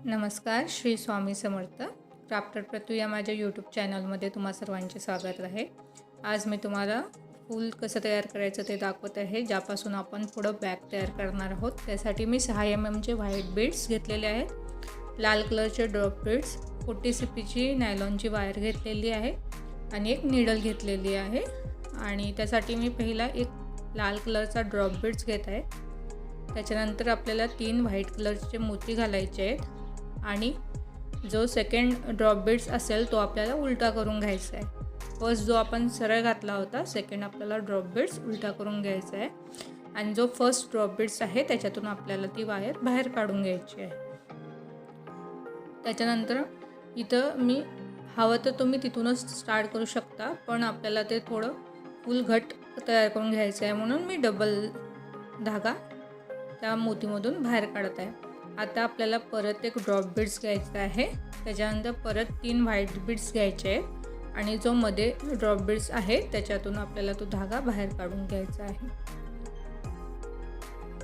नमस्कार, श्री स्वामी समर्थ. क्राफ्टर प्रतू या माझ्या यूट्यूब चॅनलमध्ये तुम्हा सर्वांचे स्वागत आहे. आज मी तुम्हाला फूल कसं तयार करायचं ते दाखवत आहे, ज्यापासून आपण पुढं बॅग तयार करणार आहोत. त्यासाठी मी 6 mm व्हाईट बीड्स घेतलेले आहेत, लाल कलरचे ड्रॉप बीड्स, 40 CPची नायलॉनची वायर घेतलेली आहे आणि एक नीडल घेतलेली आहे. आणि त्यासाठी मी पहिला एक लाल कलरचा ड्रॉप बीड्स घेत आहे. त्याच्यानंतर आपल्याला 3 व्हाईट कलरचे मोती घालायचे आहेत आणि जो सेकंड ड्रॉप बीड्स असेल तो आपल्याला उलटा करून घ्यायचा आहे. फर्स्ट जो आपण सरळ घातला होता, सेकंड आपल्याला ड्रॉप बीड्स उलटा करून घ्यायचा आहे आणि जो फर्स्ट ड्रॉप बीड्स आहे त्याच्यातून आपल्याला ती वायर बाहेर काढून घ्यायची आहे. त्याच्यानंतर इथं मी हवं तर तुम्ही तिथूनच स्टार्ट करू शकता, पण आपल्याला ते थोडं फुल घट तयार करून घ्यायचं आहे म्हणून मी डबल धागा त्या मोतीमधून बाहेर काढत आहे. आता आपल्याला परत एक ड्रॉप बीड्स घ्यायचा आहे, त्याच्यानंतर परत 3 व्हाईट बीड्स घ्यायचे आहेत आणि जो मध्ये ड्रॉप बीड्स आहे त्याच्यातून आपल्याला तो धागा बाहेर काढून घ्यायचा आहे.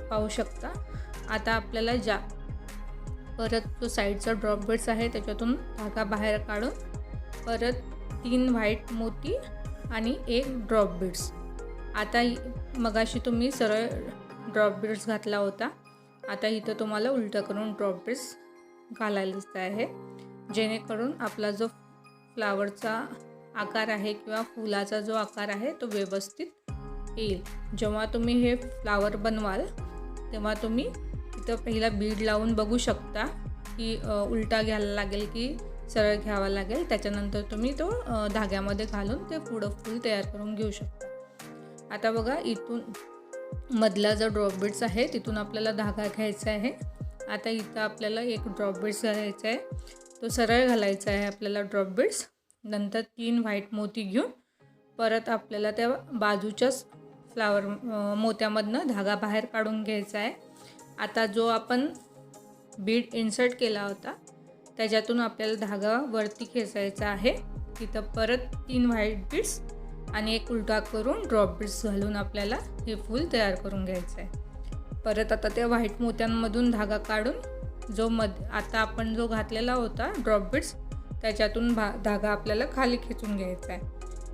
पाहू शकता. आता आपल्याला परत जो साईडचा ड्रॉप बीड्स आहे त्याच्यातून धागा बाहेर काढून परत 3 व्हाईट मोती आणि एक ड्रॉप बीड्स. आता मगाशी तुम्ही सरळ ड्रॉप बीड्स घातला होता, आता इथं तुम्हाला उलटं करून ड्रॉप बीड्स घालायचं आहे, जेणेकरून आपला जो फ्लावरचा आकार आहे किंवा फुलाचा जो आकार आहे तो व्यवस्थित येईल. जेव्हा तुम्ही हे फ्लावर बनवाल तेव्हा तुम्ही इथं पहिला बीड लावून बघू शकता की उलटा घ्यायला लागेल की सरळ घ्यावा लागेल. त्याच्यानंतर तुम्ही तो धाग्यामध्ये घालून ते पुढं फूल तयार करून घेऊ शकता. आता बघा, इथून मधला जो ड्रॉप बीड्स आहे तिथून आपल्याला धागा घ्यायचा आहे. आता इथं आपल्याला एक ड्रॉप बीड्स घालायचा आहे, तो सरळ घालायचा आहे आपल्याला ड्रॉप बीड्स. नंतर 3 व्हाईट मोती घेऊन परत आपल्याला त्या बाजूच्याच फ्लावर मोत्यामधनं धागा बाहेर काढून घ्यायचा आहे. आता जो आपण बीड इन्सर्ट केला होता त्याच्यातून आपल्याला धागा वरती खेचायचा आहे. तिथं परत 3 व्हाईट बीड्स आणि एक उलटा करून ड्रॉप बीड्स घालून आपल्याला हे फूल तयार करून घ्यायचं आहे. परत आता त्या व्हाईट मोत्यांमधून धागा काढून जो आता आपण जो घातलेला होता ड्रॉप बीड्स त्याच्यातून धागा आपल्याला खाली खेचून घ्यायचा आहे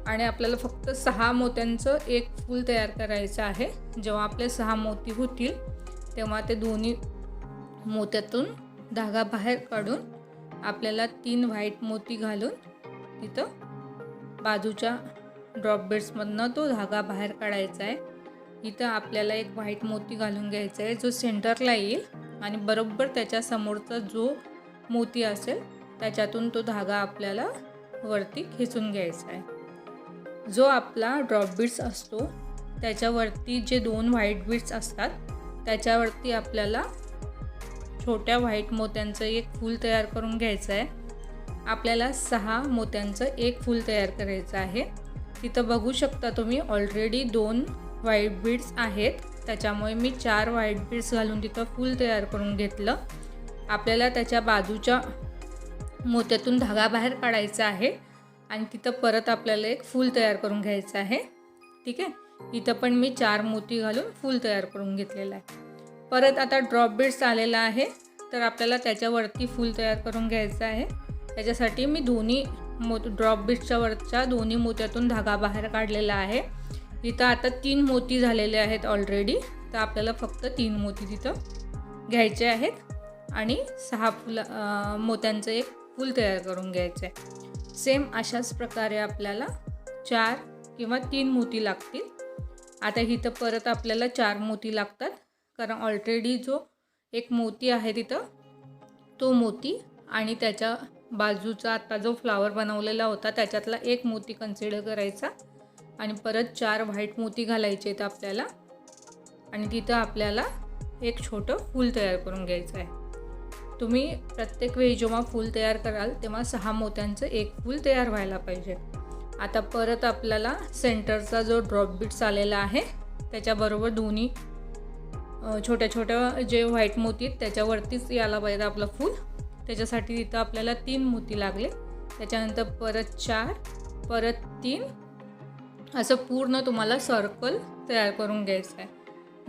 आणि आपल्याला फक्त 6 मोत्यांचं एक फूल तयार करायचं आहे. जेव्हा आपले 6 मोती होतील तेव्हा ते दोन्ही मोत्यातून धागा बाहेर काढून आपल्याला 3 व्हाईट मोती घालून तिथं बाजूच्या ड्रॉप बीड्समधनं तो धागा बाहेर काढायचा आहे. इथं आपल्याला एक व्हाईट मोती घालून घ्यायचा आहे जो सेंटरला येईल आणि बरोबर त्याच्या समोरचा जो मोती असेल त्याच्यातून तो धागा आपल्याला वरती खेचून घ्यायचा आहे. जो आपला ड्रॉप बीड्स असतो त्याच्यावरती जे 2 व्हाईट बीड्स असतात त्याच्यावरती आपल्याला छोट्या व्हाईट मोत्यांचं एक फूल तयार करून घ्यायचं आहे. आपल्याला 6 मोत्यांचं एक फूल तयार करायचं आहे. तिथं बघू शकता तुम्ही ऑलरेडी 2 व्हाईट बीड्स आहेत, त्याच्यामुळे मी 4 व्हाईट बीड्स घालून तिथं फूल तयार करून घेतलं. आपल्याला त्याच्या बाजूच्या मोत्यातून धागा बाहेर काढायचा आहे आणि तिथं परत आपल्याला एक फूल तयार करून घ्यायचं आहे. ठीक आहे. इथं पण मी 4 मोती घालून फूल तयार करून घेतलेलं आहे. परत आता ड्रॉप बीड्स आलेला आहे तर आपल्याला त्याच्यावरती फूल तयार करून घ्यायचं आहे. त्याच्यासाठी मी दोन्ही ड्रॉप बीड्सच्या वरच्या दोन्ही मोत्यातून धागा बाहेर काढलेला आहे. इथं आता 3 मोती झालेले आहेत ऑलरेडी, तर आपल्याला फक्त 3 मोती तिथं घ्यायचे आहेत आणि 6 मोत्यांचं एक फूल तयार करून घ्यायचं आहे. सेम अशाच प्रकारे आपल्याला 4 किंवा 3 मोती लागतील. आता इथं परत आपल्याला 4 मोती लागतात, कारण ऑलरेडी जो एक मोती आहे तिथं तो मोती आणि त्याच्या बाजूचा आता जो फ्लावर बनवलेला होता त्याच्यातला एक मोती कन्सिडर करायचा आणि परत 4 व्हाईट मोती घालायचे आहेत आपल्याला आणि तिथं आपल्याला एक छोटं फूल तयार करून घ्यायचं आहे. तुम्ही प्रत्येक वेळी जेव्हा फूल तयार कराल तेव्हा 6 मोत्यांचं एक फूल तयार व्हायला पाहिजे. आता परत आपल्याला सेंटरचा जो ड्रॉप बीड्स आलेला आहे त्याच्याबरोबर दोन्ही छोट्या छोट्या जे व्हाईट मोती आहेत त्याच्यावरतीच यायला पाहिजे आपलं फूल. त्याच्यासाठी तिथं आपल्याला 3 मोती लागले. त्याच्यानंतर परत 4, परत 3, असं पूर्ण तुम्हाला सर्कल तयार करून घ्यायचं आहे.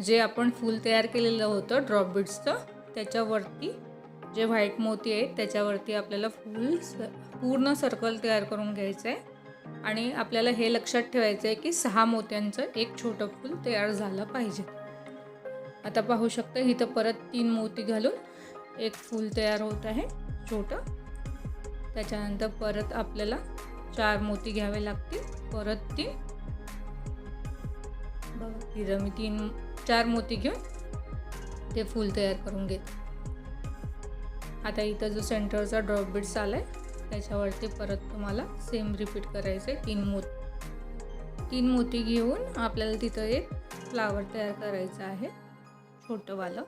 जे आपण फूल तयार केलेलं होतं ड्रॉप बीड्सचं त्याच्यावरती जे व्हाईट मोती आहेत त्याच्यावरती आपल्याला पूर्ण सर्कल तयार करून घ्यायचं आहे. आणि आपल्याला हे लक्षात ठेवायचं आहे की 6 मोत्यांचं एक छोटं फूल तयार झालं पाहिजे. आता पाहू शकता इथं परत 3 मोती घालून एक फूल तयार होत आहे छोटं. त्याच्यानंतर परत आपल्याला 4 मोती घ्यावे लागतील. परत 3 बघा इथं मी 4 मोती घेऊन ते फूल तयार करून घेते. आता इथं जो सेंटरचा ड्रॉप बीड्स आला आहे त्याच्यावरती परत तुम्हाला सेम रिपीट करायचं आहे. 3 मोती घेऊन आपल्याला तिथं एक फ्लावर तयार करायचं आहे छोटंवालं.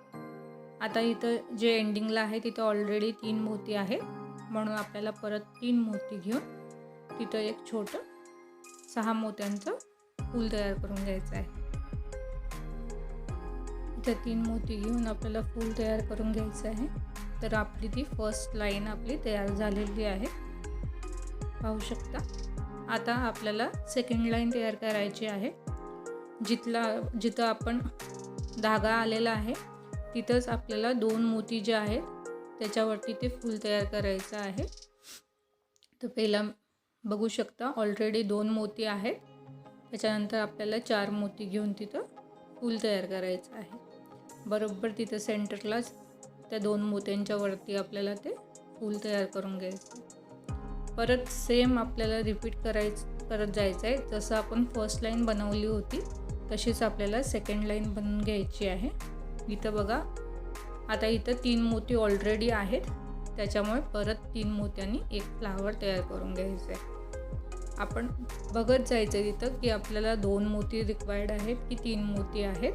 आता इथं जे एंडिंगला आहे तिथं ऑलरेडी 3 मोती आहेत, म्हणून आपल्याला परत 3 मोती घेऊन तिथं एक छोटं 6 मोत्यांचं फूल तयार करून घ्यायचं आहे. इथं 3 मोती घेऊन आपल्याला फूल तयार करून घ्यायचं आहे. तर आपली ती फर्स्ट लाईन आपली तयार झालेली आहे, पाहू शकता. आता आपल्याला सेकंड लाईन तयार करायची आहे. जिथं आपण धागा आलेला आहे तिथंच आपल्याला 2 मोती जे आहेत त्याच्यावरती ते फूल तयार करायचं आहे. तर पहिला बघू शकता ऑलरेडी 2 मोती आहेत. त्याच्यानंतर आपल्याला 4 मोती घेऊन तिथं फूल तयार करायचं आहे. बरोबर तिथं सेंटरलाच त्या 2 मोत्यांच्या वरती आपल्याला ते फूल तयार करून घ्यायचं. परत सेम आपल्याला रिपीट करत जायचं आहे. जसं आपण फर्स्ट लाईन बनवली होती तशीच आपल्याला सेकंड लाईन बनवून घ्यायची आहे. इथं बघा आता इथं 3 मोती ऑलरेडी आहेत, त्याच्यामुळे परत 3 मोत्यांनी एक फ्लावर तयार करून घ्यायचं आहे. आपण बघत जायचं तिथं की आपल्याला 2 मोती रिक्वायर्ड आहेत की 3 मोती आहेत,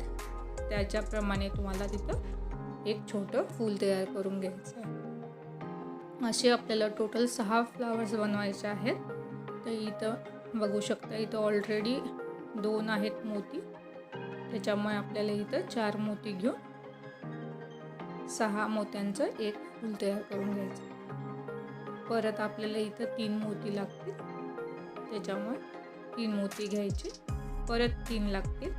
त्याच्याप्रमाणे तुम्हाला तिथं एक छोटं फूल तयार करून घ्यायचं आहे. असे आपल्याला टोटल 6 फ्लावर्स बनवायचे आहेत. तर इथं बघू शकता इथं ऑलरेडी 2 आहेत मोती, त्याच्यामुळे आपल्याला इथं 4 मोती घेऊन 6 मोत्यांचं एक फूल तयार करून घ्यायचं. परत आपल्याला इथं 3 मोती लागतील, त्याच्यामुळे 3 मोती घ्यायचे. परत 3 लागतील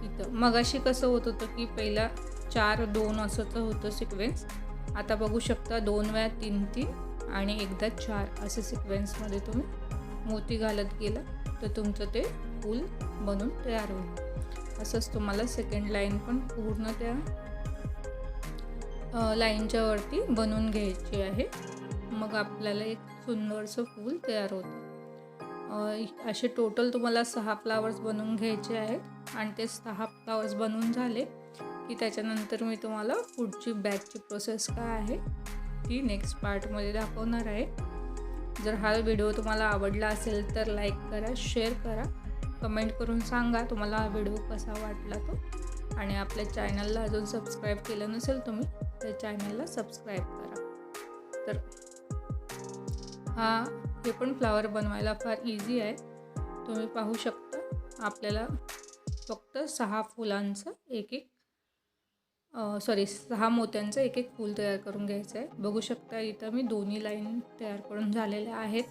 इथं. मगाशी कसं होत होतं की पहिला 4 2 असंच होतं सिक्वेन्स. आता बघू शकता 2 वेळा 3 3 आणि एकदा 4 असे सिक्वेन्समध्ये तुम्ही मोती घालत गेला तर तुमचं ते फूल बनून तयार होईल. असंच तुम्हाला सेकंड लाईन पण पूर्ण त्या लाईनच्या वरती बनवून घ्यायची आहे. मग आपल्याला एक सुंदरसं फूल तयार होतं. असे टोटल तुम्हाला 6 फ्लावर्स बनवून घ्यायचे आहेत. आणि ते 6 फ्लावर्स बनवून झाले की त्याच्यानंतर मी तुम्हाला पुढची बॅकची प्रोसेस काय आहे ती नेक्स्ट पार्टमध्ये दाखवणार आहे. जर हा व्हिडिओ तुम्हाला आवडला असेल तर लाईक करा, शेअर करा, कमेंट करून सांगा तुम्हाला हा व्हिडिओ कसा वाटला तो. आणि आपल्या चॅनलला अजून सबस्क्राईब केलं नसेल तुम्ही तर चॅनलला सबस्क्राईब करा. तर हे पण फ्लावर बनवायला फार इझी आहे. तुम्ही पाहू शकता आपल्याला फक्त 6 फुलांचं 6 मोत्यांचं एक फूल तयार करून घ्यायचं आहे. बघू शकता इथं मी दोन्ही लाईन तयार करून झालेल्या आहेत.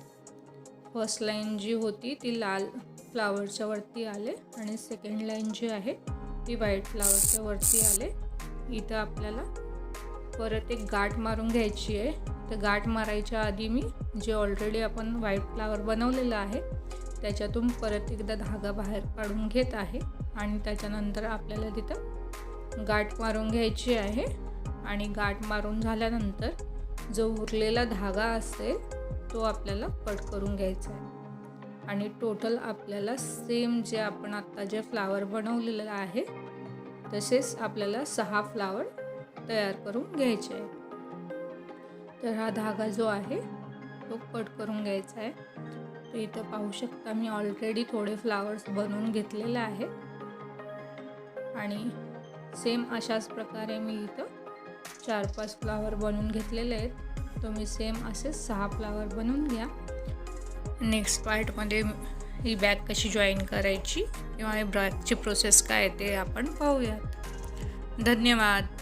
फर्स्ट लाईन जी होती ती लाल फ्लावरच्या वरती आले आणि सेकंड लाईन जी आहे ती व्हाईट फ्लावरच्या वरती आले. इथं आपल्याला परत एक गाठ मारून घ्यायची आहे. तर गाठ मारायच्या आधी मी जे ऑलरेडी आपण व्हाईट फ्लावर बनवलेलं आहे त्याच्यातून परत एकदा धागा बाहेर काढून घेत आहे आणि त्याच्यानंतर आपल्याला तिथं गाठ मारून घ्यायची आहे. आणि गाठ मारून झाल्यानंतर जो उरलेला धागा असेल तो आपल्याला कट करून घ्यायचा आहे. आणि टोटल आपल्याला सेम जे आपण आत्ता जे फ्लावर बनवलेलं आहे तसेच आपल्याला 6 फ्लावर तयार करून घ्यायचे आहे. तर हा धागा जो आहे तो कट करून घ्यायचा आहे. तर इथं पाहू शकता मी ऑलरेडी थोडे फ्लावर्स बनवून घेतलेले आहेत आणि सेम अशाच प्रकारे मी इथं 4-5 फ्लावर बनवून घेतलेले आहेत. तुम्ही सेम असे 6 फ्लावर बनवून घ्या. नेक्स्ट पार्टमध्ये ही बॅग कशी जॉईन करायची किंवा ही बॅगची प्रोसेस काय ते आपण पाहूयात. धन्यवाद.